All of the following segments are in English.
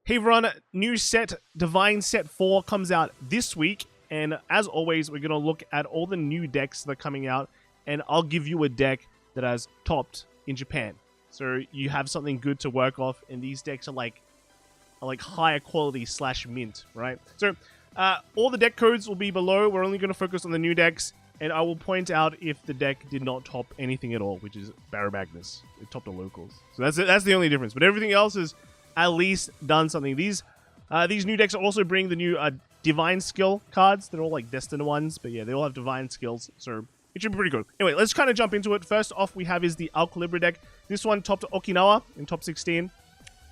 Hey everyone, new set, Divine Set 4 comes out this week, and as always, we're going to look at all the new decks that are coming out, and I'll give you a deck that has topped in Japan. So you have something good to work off, and these decks are like higher quality / mint, right? So all the deck codes will be below. We're only going to focus on the new decks, and I will point out if the deck did not top anything at all, which is Magnus. It topped the locals. So that's the only difference, but everything else is at least done something. These new decks also bring the new divine skill cards. They're all like Destined ones, but yeah, they all have divine skills, so it should be pretty good. Anyway, let's kind of jump into it. First off, we have is the Alra deck. This one topped Okinawa in top 16,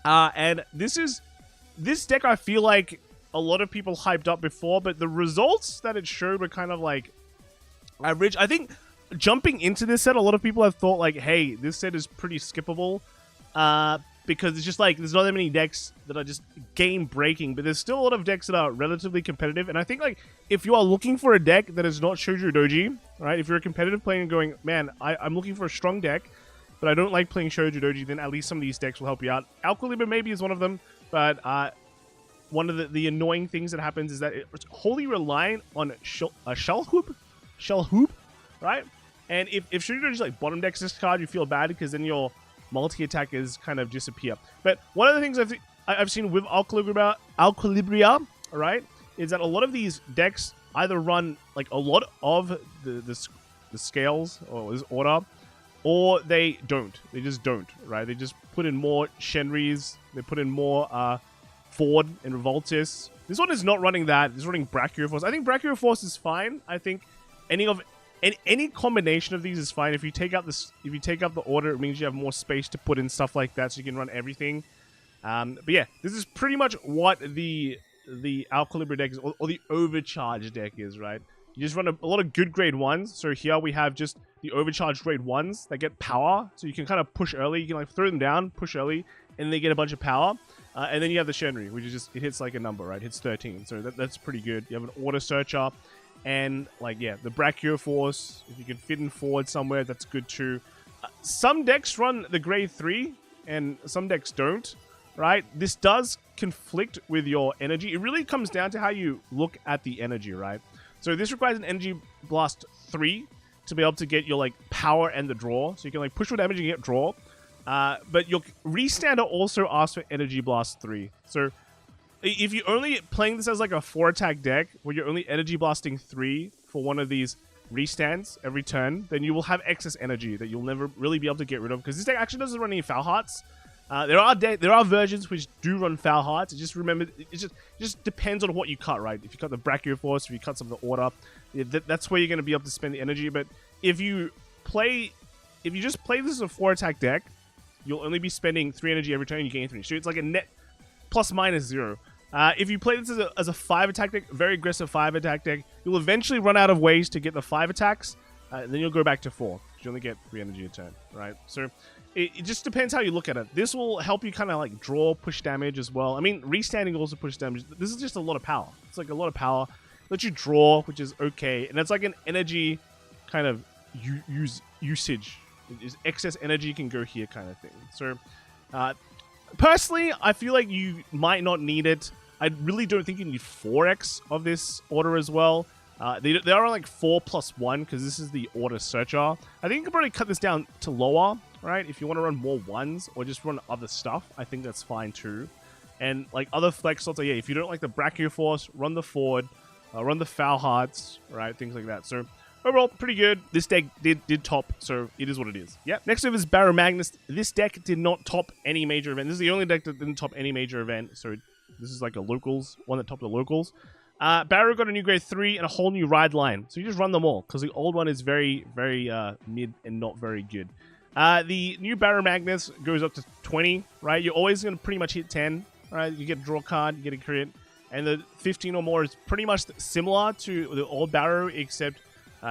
and this deck I feel like a lot of people hyped up before, but the results that it showed were kind of like average. I think jumping into this set, a lot of people have thought like, hey, this set is pretty skippable. Because it's just like, there's not that many decks that are just game-breaking, but there's still a lot of decks that are relatively competitive, and I think, like, if you are looking for a deck that is not Shojodoji, right, if you're a competitive player and going, man, I'm looking for a strong deck, but I don't like playing Shojodoji, then at least some of these decks will help you out. Alra maybe is one of them, but one of the annoying things that happens is that it's wholly reliant on shell hoop, right? And if Shojodoji, like, bottom decks this card, you feel bad, because then you're multi-attackers kind of disappear. But one of the things I've seen with Alquilibria, right, is that a lot of these decks either run like a lot of the scales or this order, or they don't. They just don't, right? They just put in more Shenris, they put in more Ford and Revoltis. This one is not running that. It's running Brachio Force. I think Brachio Force is fine. I think any combination of these is fine. If you take out the order, it means you have more space to put in stuff like that, so you can run everything. But yeah, this is pretty much what the Alra deck is, or the Overcharge deck is, right? You just run a lot of good grade 1s. So here we have just the Overcharge grade 1s that get power, so you can kind of push early. You can like throw them down, push early, and they get a bunch of power. And then you have the Shenri, which is just, it hits like a number, right? It hits 13, so that's pretty good. You have an Order Searcher. And, like, yeah, the Brachio Force, if you can fit in forward somewhere, that's good too. Some decks run the grade 3, and some decks don't, right? This does conflict with your energy. It really comes down to how you look at the energy, right? So this requires an Energy Blast 3 to be able to get your, like, power and the draw. So you can, like, push for damage and get draw. But your Restander also asks for Energy Blast 3. So if you're only playing this as like a 4-attack deck, where you're only energy blasting 3 for one of these restands every turn, then you will have excess energy that you'll never really be able to get rid of, because this deck actually doesn't run any Foul Hearts. There are versions which do run Foul Hearts. Just remember, it just depends on what you cut, right? If you cut the Brachio Force, if you cut some of the order, that's where you're going to be able to spend the energy. But if you just play this as a 4-attack deck, you'll only be spending 3 energy every turn, and you gain 3. So it's like a net +/-0. If you play this as a 5-attack deck, very aggressive 5-attack deck, you'll eventually run out of ways to get the 5 attacks, and then you'll go back to 4, because you only get 3 energy a turn, right? So it just depends how you look at it. This will help you kind of like draw, push damage as well. I mean, restanding also push damage. This is just a lot of power. It's like a lot of power. Lets you draw, which is okay, and it's like an energy kind of usage. Excess energy can go here kind of thing. So personally, I feel like you might not need it. I really don't think you need 4x of this order as well. They are on like 4+1, because this is the Order Searcher. I think you can probably cut this down to lower, right? If you want to run more 1s or just run other stuff, I think that's fine too. And like other flex slots, yeah, if you don't like the Brachio Force, run the Ford, run the Foul Hearts, right? Things like that. So overall, pretty good. This deck did top, so it is what it is. Yeah. Next up is Magnus. This deck did not top any major event. This is the only deck that didn't top any major event, so this is like a locals, one that topped the locals. Barrow got a new grade 3 and a whole new ride line, so you just run them all, because the old one is very, very mid and not very good. The new Magnus goes up to 20, right? You're always going to pretty much hit 10, right? You get a draw card, you get a crit, and the 15 or more is pretty much similar to the old Barrow, except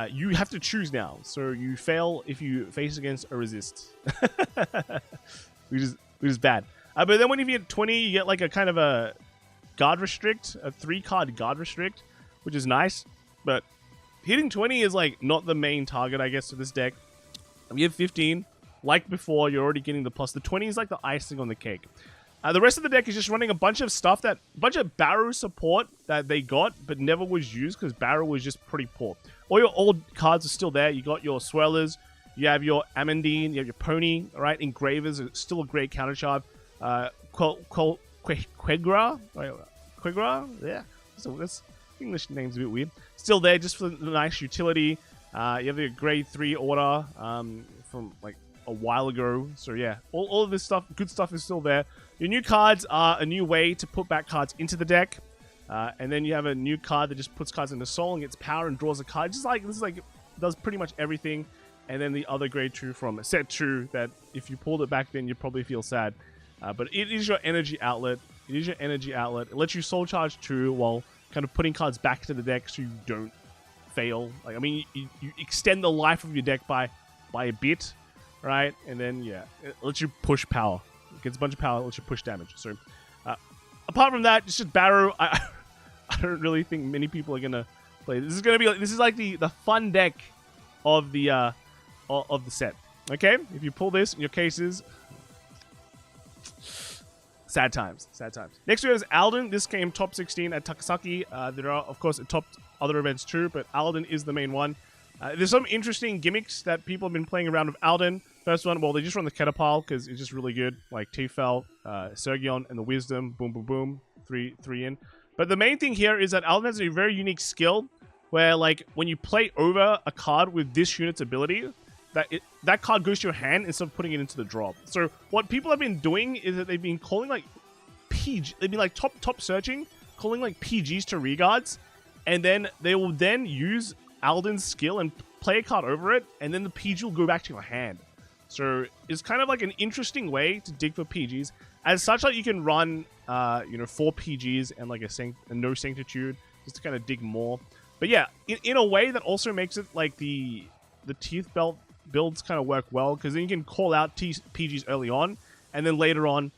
you have to choose now, so you fail if you face against a resist, which is bad. But then when you get 20, you get like a kind of a guard restrict, a 3-card guard restrict, which is nice. But hitting 20 is like not the main target, I guess, to this deck. You have 15, like before, you're already getting the plus. The 20 is like the icing on the cake. The rest of the deck is just running a bunch of stuff bunch of Barrow support that they got, but never was used because Barrow was just pretty poor. All your old cards are still there. You got your Swirlers, you have your Amandine, you have your Pony, all right? Engravers are still a great countercharge. Quegra? Yeah. So that's English name's a bit weird. Still there just for the nice utility. You have your grade 3 order from like a while ago. So yeah, all of this stuff, good stuff is still there. Your new cards are a new way to put back cards into the deck. And then you have a new card that just puts cards into Soul and gets power and draws a card. This is like does pretty much everything. And then the other grade 2 from set 2 that if you pulled it back then you'd probably feel sad. But it is your energy outlet. It lets you soul charge 2 while kind of putting cards back to the deck so you don't fail. Like, I mean, you extend the life of your deck by a bit, right? And then, yeah, it lets you push power. It gets a bunch of power, it lets you push damage. So, apart from that, it's just Barrow. I don't really think many people are going to play. This is like the fun deck of the set. Okay? If you pull this in your cases... Sad times. Next we have Alden. This came top 16 at Takasaki. There are, of course, top other events too, but Alden is the main one. There's some interesting gimmicks that people have been playing around with Alden. First one, well, they just run the Keta pile because it's just really good, like T-Fel, Sergion, and the Wisdom. Boom, boom, boom. Three in. But the main thing here is that Alden has a very unique skill where, like, when you play over a card with this unit's ability, that card goes to your hand instead of putting it into the drop. So what people have been doing is that they've been calling like PG, they've been like top searching, calling like PGs to regards, and then they will then use Alden's skill and play a card over it, and then the PG will go back to your hand. So it's kind of like an interesting way to dig for PGs. As such, like you can run 4 PGs and like a no sanctitude just to kind of dig more. But yeah, in a way that also makes it like the Teeth Belt builds kind of work well, because then you can call out PGs early on, and then later on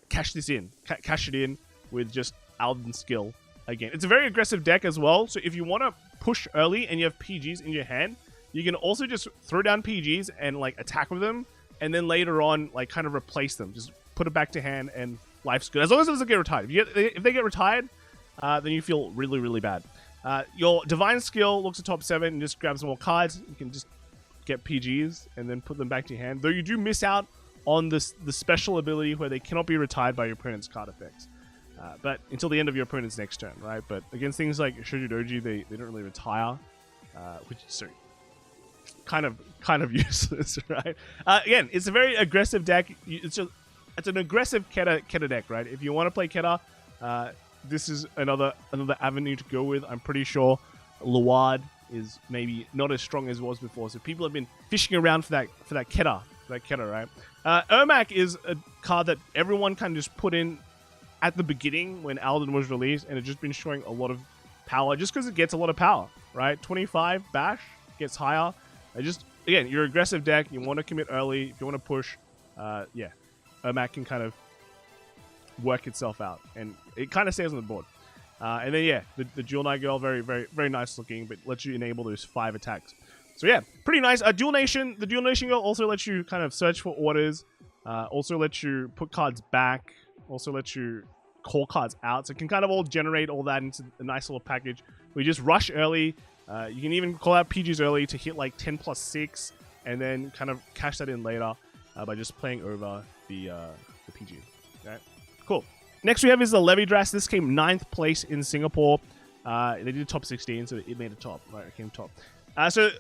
cash it in with just Alden's skill again. It's a very aggressive deck as well, so if you want to push early and you have PGs in your hand, you can also just throw down PGs and like attack with them, and then later on like kind of replace them. Just put it back to hand and life's good. As long as it doesn't get retired. If they get retired, then you feel really, really bad. Your Divine skill looks at top 7 and just grab some more cards. You can just get PGs and then put them back to your hand. Though you do miss out on the special ability where they cannot be retired by your opponent's card effects. But until the end of your opponent's next turn, right? But against things like Shojodoji, they don't really retire, which is so kind of useless, right? Again, it's a very aggressive deck. It's an aggressive Keta deck, right? If you want to play Keta, this is another avenue to go with. I'm pretty sure Luard is maybe not as strong as it was before, so people have been fishing around for that Keta, right? Ermac is a card that everyone kind of just put in at the beginning when Alden was released, and it's just been showing a lot of power just because it gets a lot of power, right? 25 bash gets higher. Again, your aggressive deck, you want to commit early, if you want to push, yeah, Ermac can kind of work itself out, and it kind of stays on the board. And then, yeah, the Dual Night Girl, very, very, very nice looking, but lets you enable those 5 attacks. So, yeah, pretty nice. The Dual Nation Girl also lets you kind of search for orders, also lets you put cards back, also lets you call cards out. So it can kind of all generate all that into a nice little package. We just rush early. You can even call out PGs early to hit like 10+6, and then kind of cash that in later by just playing over the PG. Okay, cool. Next we have is the Levy Drass. This came 9th place in Singapore. They did top 16, so it made it top. Right, it came top. So,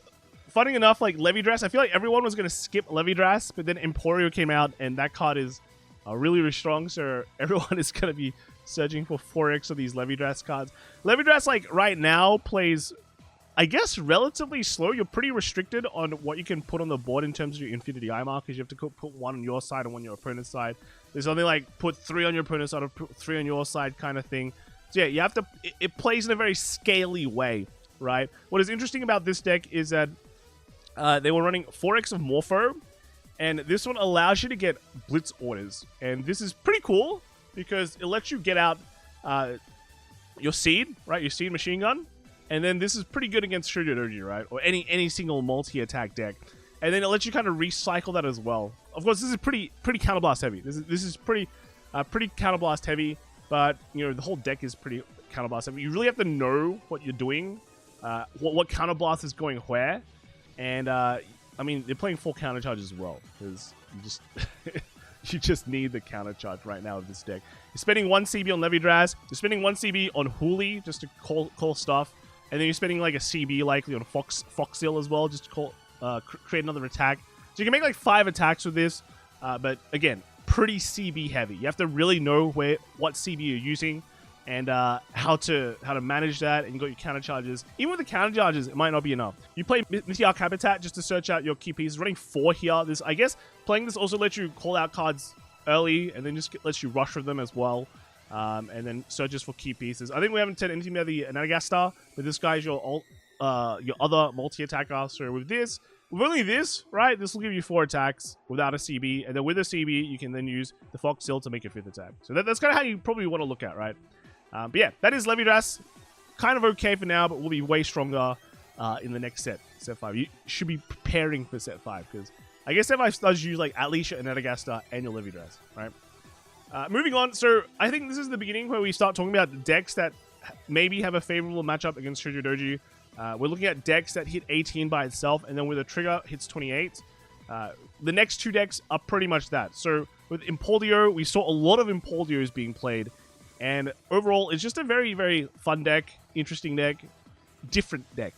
funny enough, like Levy Drass, I feel like everyone was going to skip Levy Drass, but then Emporio came out, and that card is really, really strong, so everyone is going to be searching for 4x of these Levy Drass cards. Levy Drass, like, right now plays, I guess, relatively slow. You're pretty restricted on what you can put on the board in terms of your Infinity Eye markers. You have to put 1 on your side and 1 on your opponent's side. There's something like put 3 on your opponent's side or put 3 on your side kind of thing. So yeah, you have to... It plays in a very scaly way, right? What is interesting about this deck is that they were running 4x of Morpho, and this one allows you to get Blitz orders. And this is pretty cool because it lets you get out your Seed, right? Your Seed Machine Gun. And then this is pretty good against Shojodoji, right? Or any single multi-attack deck. And then it lets you kind of recycle that as well. Of course, this is pretty counterblast heavy. This is pretty Pretty counterblast heavy, but you know the whole deck is pretty counterblast heavy. You really have to know what you're doing, what counterblast is going where, and I mean they're playing 4 counter charges as well because you just you just need the counter charge right now with this deck. You're spending 1 CB on Levy Draz, you're spending 1 CB on Hooli just to call stuff, and then you're spending like a CB likely on Foxil as well just to create another attack. So you can make like 5 attacks with this, but again, pretty CB heavy. You have to really know what CB you're using and how to manage that, and you got your counter charges. Even with the counter charges, it might not be enough. You play Mythiarch Habitat just to search out your key pieces. Running 4 here. This, I guess, playing this also lets you call out cards early, and then just lets you rush with them as well, and then searches for key pieces. I think we haven't said anything about the Anagaster, but this guy is your other multi-attacker. So with this, with only this, right, this will give you 4 attacks without a CB, and then with a CB, you can then use the Foxil to make your 5th attack. So that's kind of how you probably want to look at, right? But yeah, that is Levy Draz. Kind of okay for now, but will be way stronger in the next set 5. You should be preparing for set 5, because I guess set 5 does use like Alicia and Anagaster and your Levy Draz, right? Moving on, so I think this is the beginning where we start talking about decks that maybe have a favorable matchup against Shojodoji. We're looking at decks that hit 18 by itself, and then with a trigger hits 28. The next 2 decks are pretty much that. So with Impio, we saw a lot of Impios being played, and overall, it's just a very, very fun deck, interesting deck, different deck.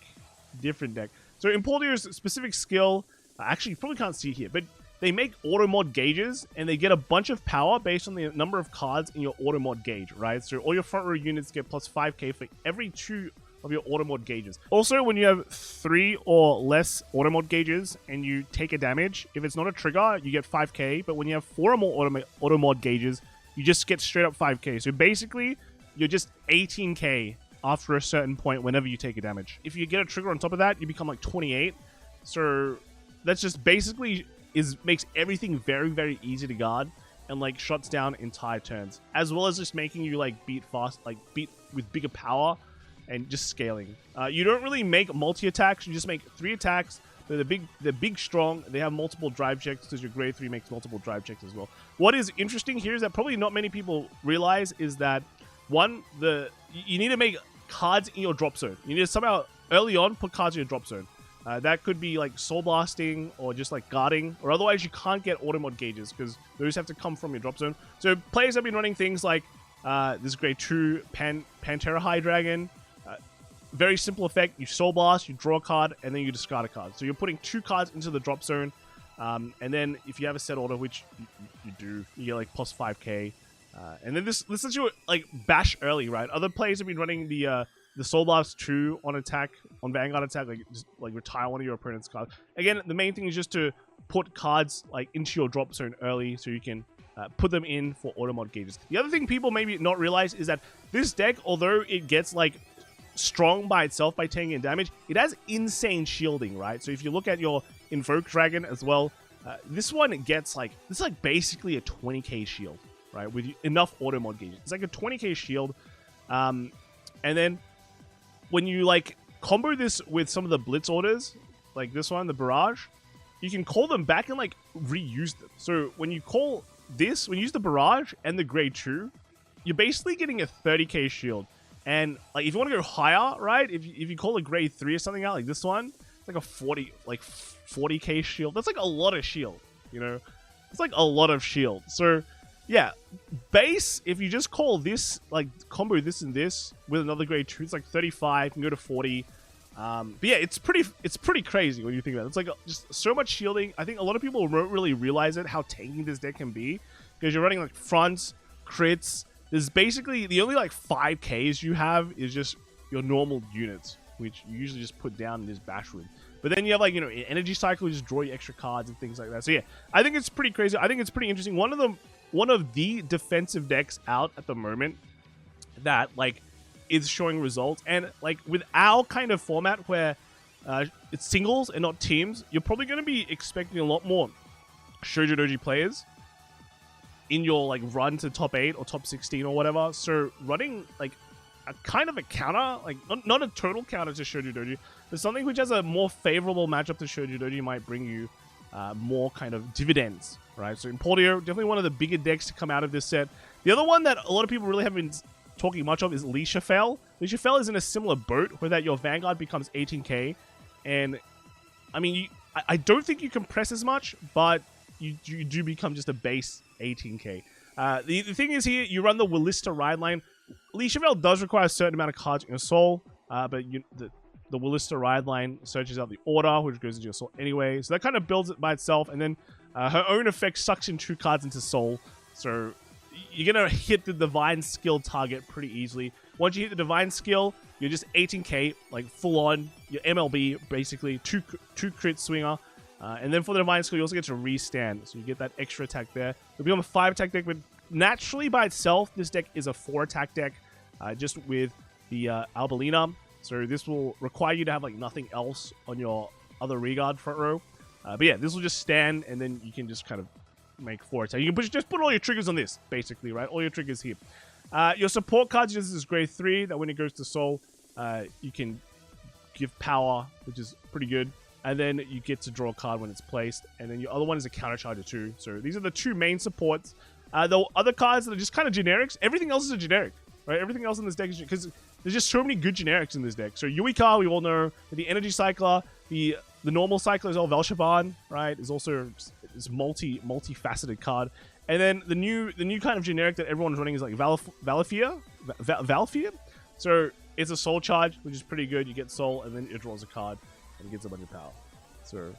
So Impio's specific skill, actually you probably can't see it here, but they make auto mod gauges, and they get a bunch of power based on the number of cards in your auto mod gauge, right? So all your front row units get plus 5k for every 2 of your auto mod gauges. Also, when you have 3 or less auto mod gauges and you take a damage, if it's not a trigger, you get 5k, but when you have 4 or more auto mod gauges, you just get straight up 5k. So basically, you're just 18k after a certain point whenever you take a damage. If you get a trigger on top of that, you become like 28. So that's just basically makes everything very, very easy to guard, and like shuts down entire turns, as well as just making you like beat fast, like beat with bigger power and just scaling. You don't really make multi-attacks, you just make 3 attacks. They're big, strong. They have multiple drive checks, because your grade 3 makes multiple drive checks as well. What is interesting here is that probably not many people realize is that, one, you need to make cards in your drop zone. You need to somehow, early on, put cards in your drop zone. That could be like soul blasting or just like guarding, or otherwise you can't get auto mod gauges, because those have to come from your drop zone. So players have been running things like this grade 2 Pantera High Dragon. Very simple effect. You soul blast, you draw a card, and then you discard a card. So you're putting 2 cards into the drop zone, and then if you have a set order, which you do, you get like plus 5k, and then this lets you like bash early, right? Other players have been running the soul blast 2 on attack, on Vanguard attack, like just like retire one of your opponent's cards. Again, the main thing is just to put cards like into your drop zone early, so you can put them in for auto mod gauges. The other thing people maybe not realize is that this deck, although it gets like strong by itself by taking in damage, it has insane shielding, right? So if you look at your Invoke Dragon as well, this one gets like, this is like basically a 20k shield, right? With enough auto mod gauges. It's like a 20k shield. And then when you like combo this with some of the blitz orders, like this one, the barrage, you can call them back and like reuse them. So when you call this, when you use the barrage and the grade 2, you're basically getting a 30k shield. And like if you want to go higher, right? If you call a grade 3 or something out, like this one, it's like a 40k shield. That's like a lot of shield, you know? It's like a lot of shield. So yeah, base, if you just call this, like combo this and this with another grade 2, it's like 35, you can go to 40. But yeah, it's pretty crazy when you think about it. It's like just so much shielding. I think a lot of people don't really realize it, how tanky this deck can be, because you're running like fronts, crits. There's basically the only like 5Ks you have is just your normal units, which you usually just put down and just bash with. But then you have like, you know, energy cycle, you just draw your extra cards and things like that. So yeah, I think it's pretty crazy. I think it's pretty interesting. One of the defensive decks out at the moment that like is showing results, and like with our kind of format where it's singles and not teams, you're probably going to be expecting a lot more Shojodoji players in your like run to top 8 or top 16 or whatever. So running like a kind of a counter, like not a total counter to Shojodoji, but something which has a more favorable matchup to Shojodoji might bring you more kind of dividends right? So Impio, definitely one of the bigger decks to come out of this set. The other one that a lot of people really haven't been talking much of is Leishafel. Leishafel is in a similar boat where that your Vanguard becomes 18k, and I mean, I don't think you compress as much, but you do become just a base 18k. The thing is here, you run the Willista ride line. Leishafel does require a certain amount of cards in your soul, but the Willista ride line searches out the order, which goes into your soul anyway. So that kind of builds it by itself, and then her own effect sucks in 2 cards into soul. So you're going to hit the divine skill target pretty easily. Once you hit the divine skill, you're just 18k, like full on. Your MLB, basically, two crit swinger. And then for the divine skill, you also get to restand. So you get that extra attack there. It'll become a 5 attack deck, but naturally by itself, this deck is a 4 attack deck, just with the Albelina. So this will require you to have like nothing else on your other Regard front row. But yeah, this will just stand, and then you can just kind of make 4 attacks. You can just put all your triggers on this, basically, right? All your triggers here. Your support cards, this is grade 3, that when it goes to soul, you can give power, which is pretty good. And then you get to draw a card when it's placed. And then your other one is a countercharger too. So these are the 2 main supports. The other cards that are just kind of generics, everything else is a generic, right? Everything else in this deck is, because there's just so many good generics in this deck. So Yuika, we all know, the Energy Cycler, the normal Cycler is all Velshavan, right? Is also this multi-faceted card. And then the new kind of generic that everyone's running is like Valafia. So it's a soul charge, which is pretty good. You get soul, and then it draws a card, and it gets a bunch of power. So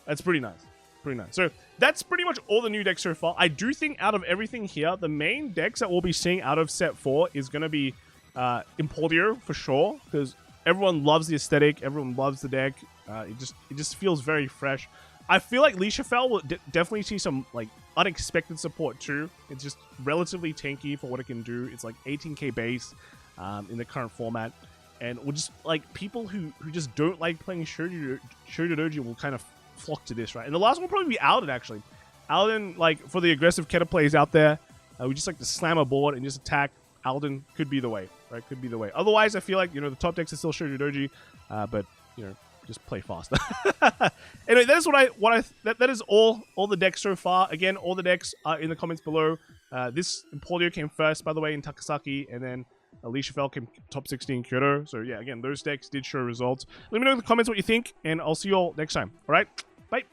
that's pretty nice. Pretty nice. So that's pretty much all the new decks so far. I do think out of everything here, the main decks that we'll be seeing out of set 4 is going to be Impio for sure, because everyone loves the aesthetic, everyone loves the deck. It just feels very fresh. I feel like Leishafel will definitely see some like unexpected support too. It's just relatively tanky for what it can do. It's like 18k base in the current format, and we'll just like people who just don't like playing Shojodoji will kind of flock to this, right? And the last one will probably be Alden, actually. Alden, like, for the aggressive Keta plays out there, we just like to slam a board and just attack. Alden could be the way, right? Could be the way. Otherwise, I feel like, the top decks are still Shojodoji, but, just play faster. Anyway, that is that is all the decks so far. Again, all the decks are in the comments below. This Impio came first, by the way, in Takasaki, and then Leishafel came top 16 in Kyoto. So yeah, again, those decks did show results. Let me know in the comments what you think, and I'll see you all next time. All right, bye.